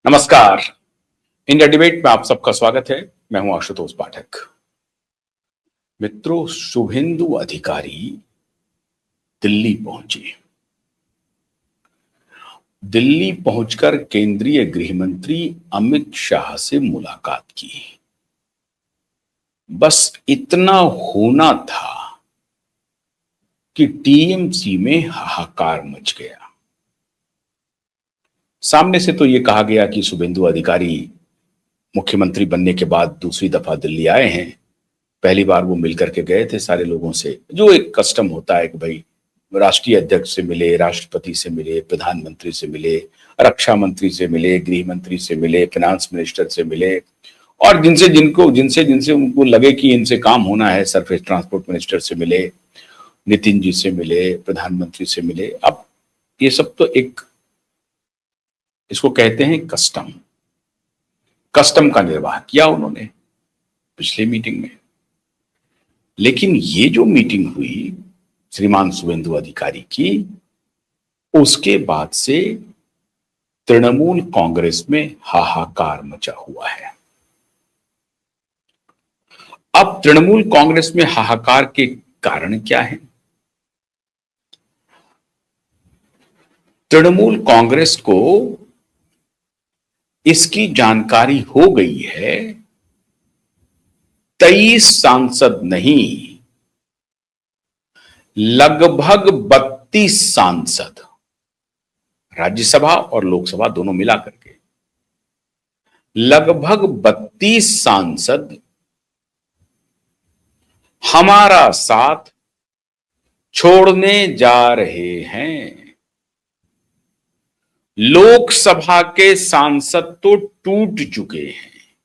नमस्कार। India debate में आप सबका स्वागत है। मैं हूं आशुतोष पाठक। मित्रों, शुभेंदु अधिकारी दिल्ली पहुंचे। दिल्ली पहुंचकर केंद्रीय गृह मंत्री अमित शाह से मुलाकात की। बस इतना होना था कि टीएमसी में हाहाकार मच गया। सामने से तो यह कहा गया कि शुभेंदु अधिकारी मुख्यमंत्री बनने के बाद दूसरी दफा दिल्ली आए हैं। पहली बार वो मिलकर के गए थे सारे लोगों से, जो एक कस्टम होता है कि भाई राष्ट्रीय अध्यक्ष से मिले, राष्ट्रपति से मिले, प्रधानमंत्री से मिले, रक्षा मंत्री से मिले, गृह मंत्री से मिले, फाइनेंस मिनिस्टर से मिले, और जिनसे जिनसे उनको लगे कि इनसे काम होना है, सरफेस ट्रांसपोर्ट मिनिस्टर से मिले, नितिन जी से मिले, प्रधानमंत्री से मिले। अब ये सब तो एक, इसको कहते हैं कस्टम। कस्टम का निर्वाह किया उन्होंने पिछले मीटिंग में। लेकिन ये जो मीटिंग हुई श्रीमान शुभेंदु अधिकारी की, उसके बाद से तृणमूल कांग्रेस में हाहाकार मचा हुआ है। अब तृणमूल कांग्रेस में हाहाकार के कारण क्या है? तृणमूल कांग्रेस को इसकी जानकारी हो गई है। 23 सांसद नहीं, लगभग 32 सांसद, राज्यसभा और लोकसभा दोनों मिला करके लगभग 32 सांसद हमारा साथ छोड़ने जा रहे हैं। लोकसभा के सांसद तो टूट चुके हैं,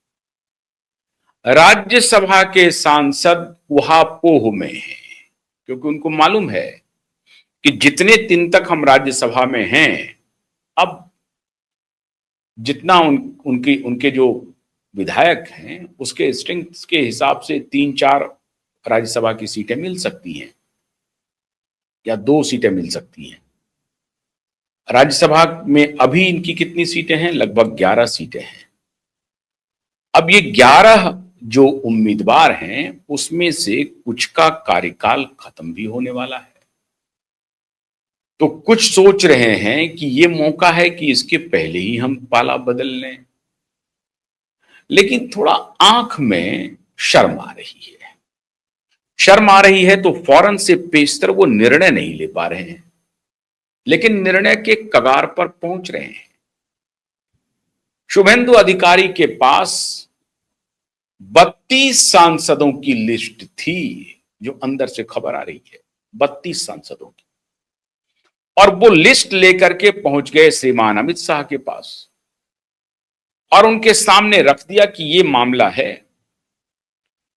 राज्यसभा के सांसद उहापोह में हैं, क्योंकि उनको मालूम है कि जितने दिन तक हम राज्यसभा में हैं, अब जितना उनके जो विधायक हैं उसके स्ट्रेंथ के हिसाब से 3-4 राज्यसभा की सीटें मिल सकती हैं या 2 सीटें मिल सकती हैं। राज्यसभा में अभी इनकी कितनी सीटें हैं? लगभग 11 सीटें हैं। अब ये 11 जो उम्मीदवार हैं उसमें से कुछ का कार्यकाल खत्म भी होने वाला है, तो कुछ सोच रहे हैं कि ये मौका है कि इसके पहले ही हम पाला बदल लें। लेकिन थोड़ा आंख में शर्म आ रही है। शर्म आ रही है तो फौरन से पेशतर वो निर्णय नहीं ले पा रहे हैं, लेकिन निर्णय के कगार पर पहुंच रहे हैं। शुभेंदु अधिकारी के पास 32 सांसदों की लिस्ट थी, जो अंदर से खबर आ रही है, 32 सांसदों की। और वो लिस्ट लेकर के पहुंच गए श्रीमान अमित शाह के पास और उनके सामने रख दिया कि ये मामला है।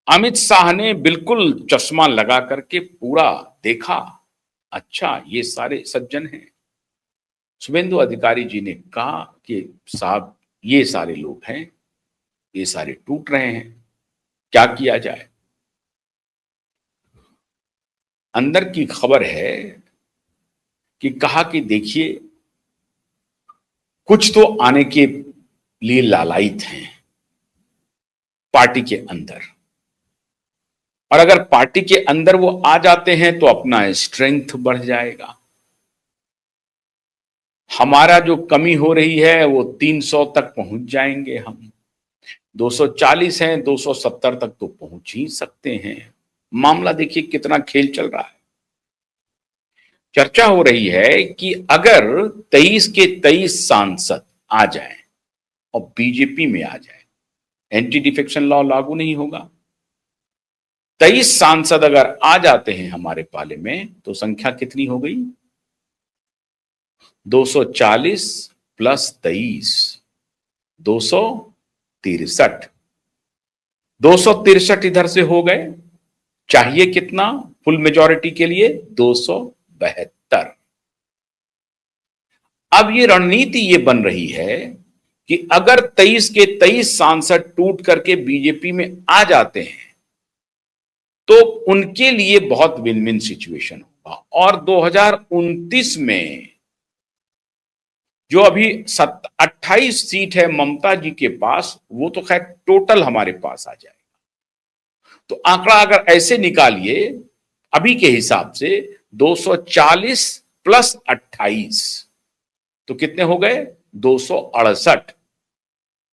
अमित शाह ने बिल्कुल चश्मा लगा करके पूरा देखा, अच्छा ये सारे सज्जन हैं। शुभेंदु अधिकारी जी ने कहा कि साहब ये सारे लोग हैं, ये सारे टूट रहे हैं, क्या किया जाए? अंदर की खबर है कि कहा कि देखिए, कुछ तो आने के लिए लालायित हैं पार्टी के अंदर, और अगर पार्टी के अंदर वो आ जाते हैं तो अपना स्ट्रेंथ बढ़ जाएगा। हमारा जो कमी हो रही है वो 300 तक पहुंच जाएंगे हम, 240 हैं, 270 तक तो पहुंच ही सकते हैं। मामला देखिए कितना खेल चल रहा है। चर्चा हो रही है कि अगर 23 के 23 सांसद आ जाएं और बीजेपी में आ जाए, एंटी डिफेक्शन लॉ लागू नहीं होगा। 23 सांसद अगर आ जाते हैं हमारे पाले में तो संख्या कितनी हो गई? 240 प्लस 23, 263। 263 इधर से हो गए। चाहिए कितना फुल मेजॉरिटी के लिए? 272। अब ये रणनीति ये बन रही है कि अगर 23 के 23 सांसद टूट करके बीजेपी में आ जाते हैं तो उनके लिए बहुत विन विन सिचुएशन होगा, और 2029 में जो अभी 28 सीट है ममता जी के पास, वो तो खैर टोटल हमारे पास आ जाएगा। तो आंकड़ा अगर ऐसे निकालिए अभी के हिसाब से 240 प्लस 28 तो कितने हो गए? 268।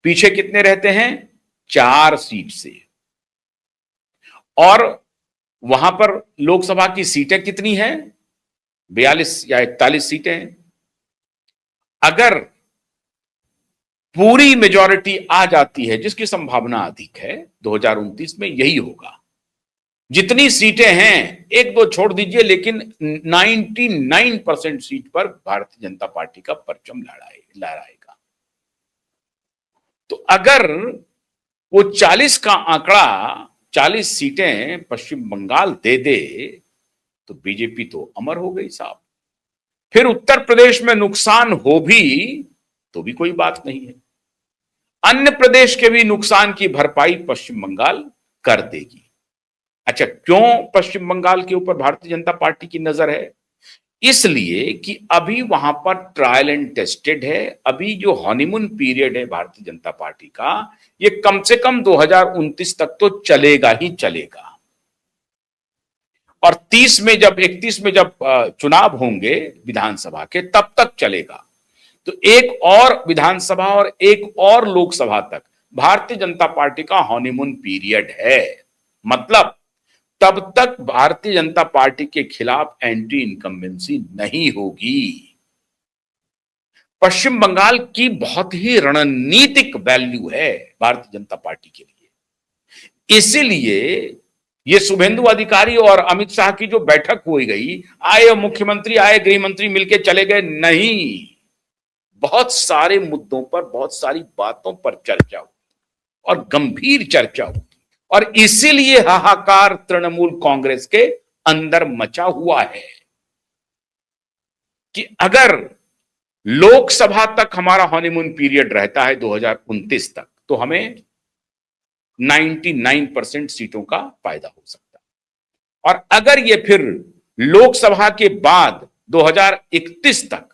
पीछे कितने रहते हैं? 4 सीट से। और वहां पर लोकसभा की सीटें कितनी हैं? 42 या 41 सीटें हैं। अगर पूरी मेजॉरिटी आ जाती है, जिसकी संभावना अधिक है, 2029 में यही होगा। जितनी सीटें हैं एक दो छोड़ दीजिए, लेकिन 99% सीट पर भारतीय जनता पार्टी का परचम लहराएगा। तो अगर वो 40 का आंकड़ा, 40 सीटें पश्चिम बंगाल दे दे तो बीजेपी तो अमर हो गई साहब। फिर उत्तर प्रदेश में नुकसान हो भी तो भी कोई बात नहीं है, अन्य प्रदेश के भी नुकसान की भरपाई पश्चिम बंगाल कर देगी। अच्छा, क्यों पश्चिम बंगाल के ऊपर भारतीय जनता पार्टी की नजर है? इसलिए कि अभी वहां पर ट्रायल एंड टेस्टेड है। अभी जो हनीमून पीरियड है भारतीय जनता पार्टी का, ये कम से कम 2029 तक तो चलेगा ही चलेगा। और 31 में जब चुनाव होंगे विधानसभा के, तब तक चलेगा। तो एक और विधानसभा और एक और लोकसभा तक भारतीय जनता पार्टी का हनीमून पीरियड है। मतलब तब तक भारतीय जनता पार्टी के खिलाफ एंटी इनकम्बेंसी नहीं होगी। पश्चिम बंगाल की बहुत ही रणनीतिक वैल्यू है भारतीय जनता पार्टी के लिए। इसीलिए ये शुभेंदु अधिकारी और अमित शाह की जो बैठक हुई गई, आए मुख्यमंत्री, आए गृह मंत्री मिलकर चले गए, नहीं, बहुत सारे मुद्दों पर, बहुत सारी बातों पर चर्चा हुई और गंभीर चर्चा हुई। और इसीलिए हाहाकार तृणमूल कांग्रेस के अंदर मचा हुआ है कि अगर लोकसभा तक हमारा हनीमून पीरियड रहता है 2029 तक, तो हमें 99% सीटों का फायदा हो सकता है। और अगर ये फिर लोकसभा के बाद 2031 तक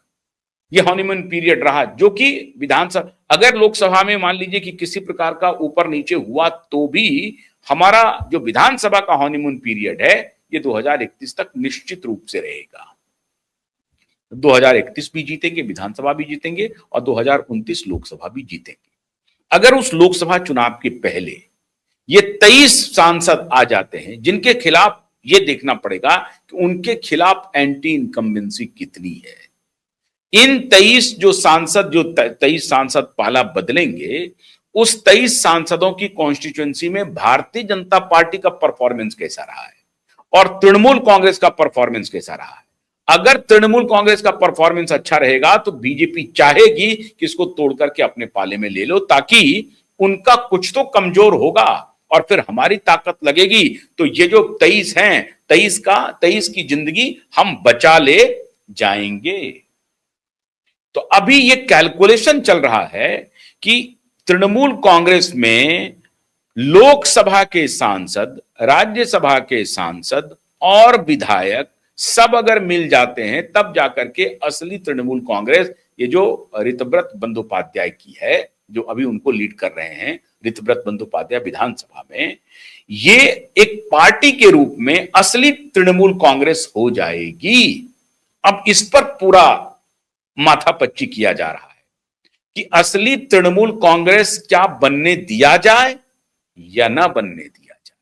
ये हनीमून पीरियड रहा, जो कि विधानसभा, अगर लोकसभा में मान लीजिए कि किसी प्रकार का ऊपर नीचे हुआ, तो भी हमारा जो विधानसभा का हनीमून पीरियड है ये 2031 तक निश्चित रूप से रहेगा। 2031 भी जीतेंगे, विधानसभा भी जीतेंगे और 2029 लोकसभा भी जीतेंगे। अगर उस लोकसभा चुनाव के पहले ये 23 सांसद आ जाते हैं, जिनके खिलाफ ये देखना पड़ेगा कि उनके खिलाफ एंटी इनकम्बेंसी कितनी है। इन 23 सांसद पाला बदलेंगे, उस 23 सांसदों की कॉन्स्टिट्यूएंसी में भारतीय जनता पार्टी का परफॉर्मेंस कैसा रहा है और तृणमूल कांग्रेस का परफॉर्मेंस कैसा रहा है। अगर तृणमूल कांग्रेस का परफॉर्मेंस अच्छा रहेगा तो बीजेपी चाहेगी कि इसको तोड़ करके अपने पाले में ले लो, ताकि उनका कुछ तो कमजोर होगा और फिर हमारी ताकत लगेगी। तो ये जो 23 हैं, 23 की जिंदगी हम बचा ले जाएंगे। तो अभी ये कैलकुलेशन चल रहा है कि तृणमूल कांग्रेस में लोकसभा के सांसद, राज्यसभा के सांसद और विधायक सब अगर मिल जाते हैं, तब जाकर के असली तृणमूल कांग्रेस, ये जो ऋतव्रत बंदोपाध्याय की है, जो अभी उनको लीड कर रहे हैं ऋतव्रत बंदोपाध्याय विधानसभा में, ये एक पार्टी के रूप में असली तृणमूल कांग्रेस हो जाएगी। अब इस पर पूरा माथापच्ची किया जा रहा है कि असली तृणमूल कांग्रेस क्या बनने दिया जाए या ना बनने दिया जाए,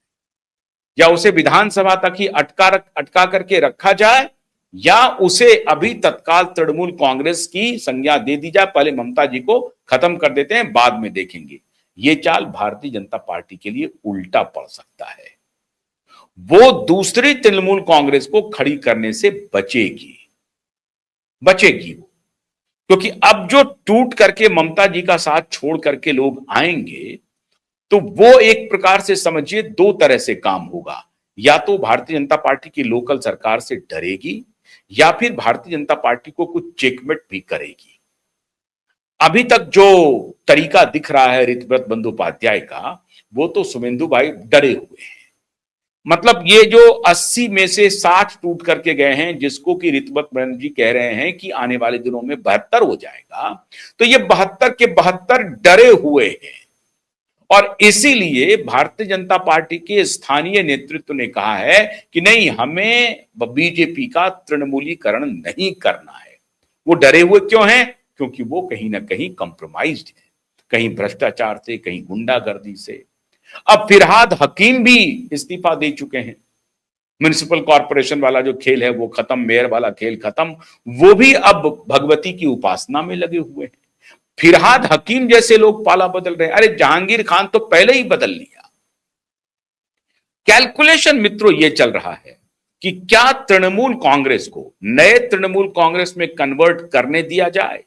या उसे विधानसभा तक ही अटका करके रखा जाए, या उसे अभी तत्काल तृणमूल कांग्रेस की संज्ञा दे दी जाए। पहले ममता जी को खत्म कर देते हैं, बाद में देखेंगे। ये चाल भारतीय जनता पार्टी के लिए उल्टा पड़ सकता है। वो दूसरी तृणमूल कांग्रेस को खड़ी करने से बचेगी वो, क्योंकि अब जो टूट करके ममता जी का साथ छोड़ करके लोग आएंगे, तो वो एक प्रकार से समझिए दो तरह से काम होगा। या तो भारतीय जनता पार्टी की लोकल सरकार से डरेगी, या फिर भारतीय जनता पार्टी को कुछ चेकमेट भी करेगी। अभी तक जो तरीका दिख रहा है ऋतव्रत बंदोपाध्याय का, वो तो शुभेंदु भाई डरे हुए हैं मतलब ये जो 80 में से 60 टूट करके गए हैं, जिसको कि ऋतुपत बनर्जी कह रहे हैं कि आने वाले दिनों में 72 हो जाएगा, तो ये 72 के 72 डरे हुए हैं। और इसीलिए भारतीय जनता पार्टी के स्थानीय नेतृत्व ने कहा है कि नहीं, हमें बीजेपी का तृणमूलीकरण नहीं करना है। वो डरे हुए क्यों हैं? क्योंकि वो कहीं ना कहीं कंप्रोमाइज्ड है, कहीं भ्रष्टाचार से, कहीं गुंडागर्दी से। अब फिरहाद हकीम भी इस्तीफा दे चुके हैं। म्युनिसिपल कॉर्पोरेशन वाला जो खेल है वो खत्म, मेयर वाला खेल खत्म, वो भी अब भगवती की उपासना में लगे हुए हैं। फिरहाद हकीम जैसे लोग पाला बदल रहे हैं। अरे जहांगीर खान तो पहले ही बदल लिया। कैलकुलेशन मित्रों ये चल रहा है कि क्या तृणमूल कांग्रेस को नए तृणमूल कांग्रेस में कन्वर्ट करने दिया जाए,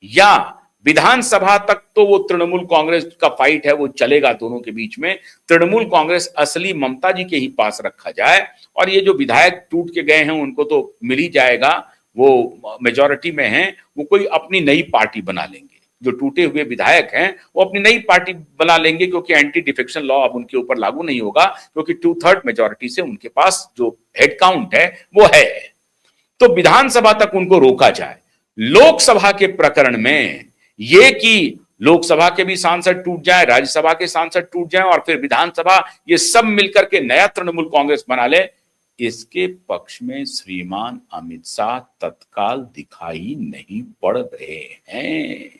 या विधानसभा तक तो वो तृणमूल कांग्रेस का फाइट है, वो चलेगा दोनों के बीच में। तृणमूल कांग्रेस असली ममता जी के ही पास रखा जाए, और ये जो विधायक टूट के गए हैं उनको तो मिल ही जाएगा, वो मेजॉरिटी में हैं, वो कोई अपनी नई पार्टी बना लेंगे। जो टूटे हुए विधायक हैं वो अपनी नई पार्टी बना लेंगे, क्योंकि एंटी डिफेक्शन लॉ अब उनके ऊपर लागू नहीं होगा, क्योंकि 2/3 मेजॉरिटी से उनके पास जो हेड काउंट है वो है। तो विधानसभा तक उनको रोका जाए। लोकसभा के प्रकरण में ये कि लोकसभा के भी सांसद टूट जाए, राज्यसभा के सांसद टूट जाए, और फिर विधानसभा, ये सब मिलकर के नया तृणमूल कांग्रेस बना ले, इसके पक्ष में श्रीमान अमित शाह तत्काल दिखाई नहीं पड़ रहे हैं।